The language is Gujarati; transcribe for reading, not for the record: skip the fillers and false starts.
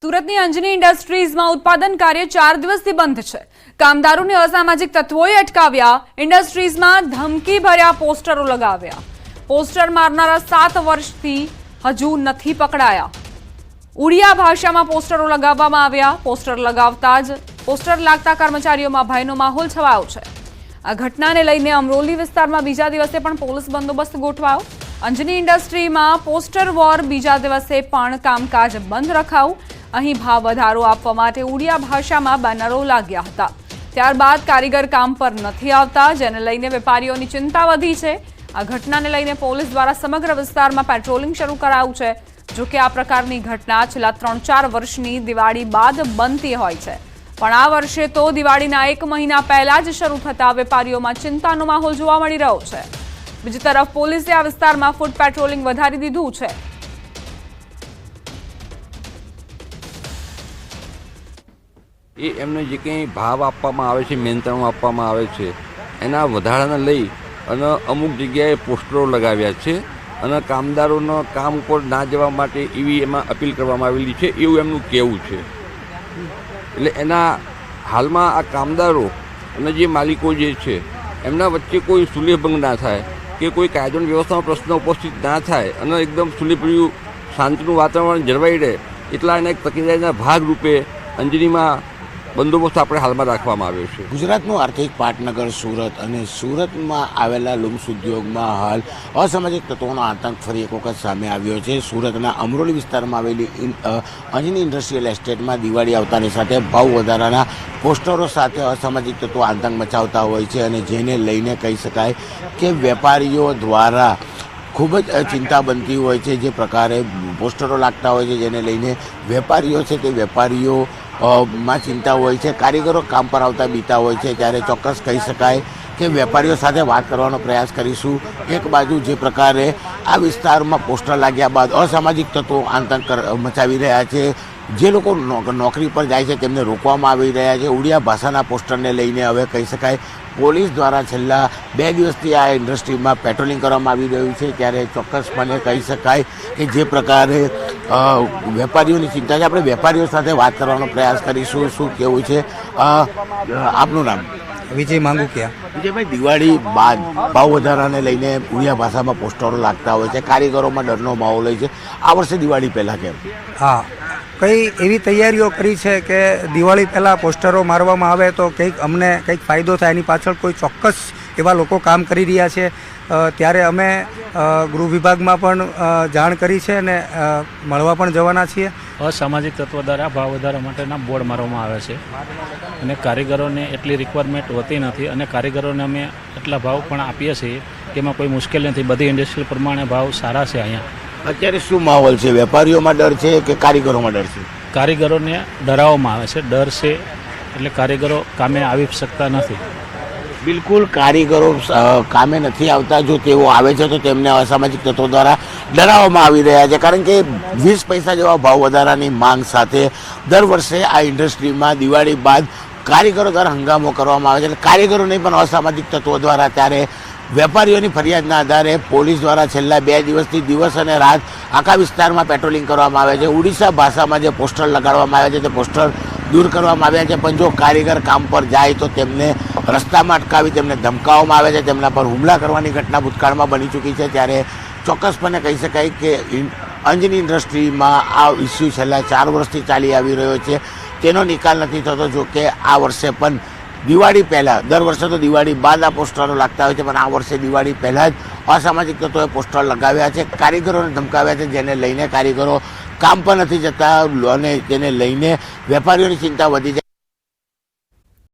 સુરતની અંજની ઇન્ડસ્ટ્રીઝમાં ઉત્પાદન કાર્ય 4 દિવસથી બંધ છે। કામદારોને અસામાજિક તત્વોએ અટકાવ્યા। ઇન્ડસ્ટ્રીઝમાં ધમકી ભર્યા પોસ્ટરો લગાવ્યા। પોસ્ટર મારનારા 7 વર્ષથી હજુ નથી પકડાયા। ઉડિયા ભાષામાં પોસ્ટરો લગાવવામાં આવ્યા। પોસ્ટર લગાવતા જ પોસ્ટર લાગતા કર્મચારીઓમાં ભયનો માહોલ છવાયો છે। આ ઘટનાને લઈને અમરોલી વિસ્તારમાં બીજા દિવસે પણ પોલીસ બંદોબસ્ત ગોઠવાયો। અંજની ઇન્ડસ્ટ્રીમાં પોસ્ટર વોર બીજા દિવસે પણ કામકાજ બંધ રખાયું। અહીં ભાવ વધારો આપવા માટે ઉડિયા ભાષામાં બેનરો લાગ્યા હતા। ત્યારબાદ કારીગર કામ પર નથી આવતા, જેને લઈને વેપારીઓની ચિંતા વધી છે। આ ઘટનાને લઈને પોલીસ દ્વારા સમગ્ર વિસ્તારમાં પેટ્રોલિંગ શરૂ કરાયું છે। જો કે આ પ્રકારની ઘટના છેલ્લા 3-4 વર્ષની દિવાળી બાદ બનતી હોય છે, પણ આ વર્ષે તો દિવાળીના 1 મહિના પહેલા જ શરૂ થતા વેપારીઓમાં ચિંતાનો માહોલ જોવા મળી રહ્યો છે। બીજી તરફ પોલીસે આ વિસ્તારમાં ફૂટ પેટ્રોલિંગ વધારી દીધું છે। એમને જે કંઈ ભાવ આપવામાં આવે છે, મહેનતાણું આપવામાં આવે છે, એના વધારાને લઈ અને અમુક જગ્યાએ પોસ્ટરો લગાવ્યા છે અને કામદારોનો કામ ઉપર ના જવા માટે એવી એમાં અપીલ કરવામાં આવેલી છે, એવું એમનું કહેવું છે। એટલે એના હાલમાં આ કામદારો અને જે માલિકો જે છે એમના વચ્ચે કોઈ સુલેહભંગ ના થાય કે કોઈ કાયદો અને વ્યવસ્થાનો પ્રશ્ન ઉપસ્થિત ના થાય અને એકદમ સુલેહભર્યું શાંતિનું વાતાવરણ જળવાઈ રહે, એટલા એના એક તકેદારીના ભાગરૂપે અંજનીમાં બંદોબસ્ત આપણે હાલમાં રાખવામાં આવ્યો છે। ગુજરાતનું આર્થિક પાટનગર સુરત અને સુરતમાં આવેલા લુમ્સ ઉદ્યોગમાં હાલ અસામાજિક તત્વોનો આતંક ફરી એક વખત સામે આવ્યો છે। સુરતના અમરોલી વિસ્તારમાં આવેલી અંજની ઇન્ડસ્ટ્રીયલ એસ્ટેટમાં દિવાળી આવતાની સાથે ભાવ વધારાના પોસ્ટરો સાથે અસામાજિક તત્વો આતંક મચાવતા હોય છે અને જેને લઈને કહી શકાય કે વેપારીઓ દ્વારા ખૂબ જ ચિંતા બનતી હોય છે। જે પ્રકારે પોસ્ટરો લાગતા હોય છે જેને લઈને વેપારીઓ છે તે વેપારીઓ માં ચિંતા હોય છે, કારીગરો કામ પર આવતા બીતા હોય છે। ત્યારે ચોક્કસ કહી શકાય કે વેપારીઓ સાથે વાત કરવાનો પ્રયાસ કરીશું। એક બાજુ જે પ્રકારે આ વિસ્તારમાં પોસ્ટર લાગ્યા બાદ અસામાજિક તત્વો આતંક મચાવી રહ્યા છે, જે લોકો નોકરી પર જાય છે તેમને રોકવામાં આવી રહ્યા છે। ઉડિયા ભાષાના પોસ્ટરને લઈને હવે કહી શકાય પોલીસ દ્વારા છેલ્લા 2 દિવસથી આ ઇન્ડસ્ટ્રીમાં પેટ્રોલિંગ કરવામાં આવી રહ્યું છે। ત્યારે ચોક્કસપણે કહી શકાય કે જે પ્રકારે વેપારીઓની ચિંતા છે, આપણે વેપારીઓ સાથે વાત કરવાનો પ્રયાસ કરીશું। શું કેવું છે આપનું નામ? વિજય માંગુકિયા। વિજયભાઈ, દિવાળી બાદ ભાવ વધારાને લઈને ઉડિયા ભાષામાં પોસ્ટરો લાગતા હોય છે, કારીગરોમાં ડરનો માહોલ હોય છે, આ વર્ષે દિવાળી પહેલાં કેમ? હા, કઈ એવી તૈયારીઓ કરી છે કે દિવાળી પહેલાં પોસ્ટરો મારવામાં આવે તો કંઈક અમને કંઈક ફાયદો થાય, એની પાછળ કોઈ ચોક્કસ એવા લોકો કામ કરી રહ્યા છે। ત્યારે અમે ગૃહ વિભાગમાં પણ જાણ કરી છે અને મળવા પણ જવાના છીએ। અસામાજિક તત્વો દ્વારા ભાવ વધારા માટેના બોર્ડ મારવામાં આવે છે અને કારીગરોને એટલી રિક્વાયરમેન્ટ હોતી નથી અને કારીગરોને અમે એટલા ભાવ પણ આપીએ છીએ કે એમાં કોઈ મુશ્કેલ નથી। બધી ઇન્ડસ્ટ્રી પ્રમાણે ભાવ સારા છે અહીંયા। અત્યારે શું માહોલ છે? વેપારીઓમાં ડર છે કે કારીગરોમાં ડર છે? કારીગરોને ડરાવવામાં આવે છે, ડર છે એટલે કારીગરો કામે આવી શકતા નથી। બિલકુલ, કારીગરો કામે નથી આવતા। જો તેઓ આવે છે તો તેમને અસામાજિક તત્વો દ્વારા ડરાવવામાં આવી રહ્યા છે, કારણ કે 20 પૈસા જેવા ભાવ વધારાની માંગ સાથે દર વર્ષે આ ઇન્ડસ્ટ્રીમાં દિવાળી બાદ કારીગરો દ્વારા હંગામો કરવામાં આવે છે। એટલે કારીગરો નહીં પણ અસામાજિક તત્વો દ્વારા ત્યારે વેપારીઓની ફરિયાદના આધારે પોલીસ દ્વારા છેલ્લા 2 દિવસથી દિવસ અને રાત આખા વિસ્તારમાં પેટ્રોલિંગ કરવામાં આવે છે। ઉડીસા ભાષામાં જે પોસ્ટર લગાડવામાં આવ્યા છે તે પોસ્ટર દૂર કરવામાં આવ્યા છે, પણ જો કારીગર કામ પર જાય તો તેમને રસ્તામાં અટકાવી તેમને ધમકાવવામાં આવે છે, તેમના પર હુમલા કરવાની ઘટના ભૂતકાળમાં બની ચૂકી છે। ત્યારે ચોક્કસપણે કહી શકાય કે અંજની ઇન્ડસ્ટ્રીમાં આ ઇસ્યુ છેલ્લા 4 વર્ષથી ચાલી આવી રહ્યો છે, તેનો નિકાલ નથી થતો। જો કે આ વર્ષે પણ દિવાળી પહેલાં, દર વર્ષે તો દિવાળી બાદ આ પોસ્ટરો લાગતા હોય છે, પણ આ વર્ષે દિવાળી પહેલાં જ અસામાજિક તત્વોએ પોસ્ટર લગાવ્યા છે, કારીગરોને ધમકાવ્યા છે, જેને લઈને કારીગરો કામ પર નથી જતા અને તેને લઈને વેપારીઓની ચિંતા વધી છે।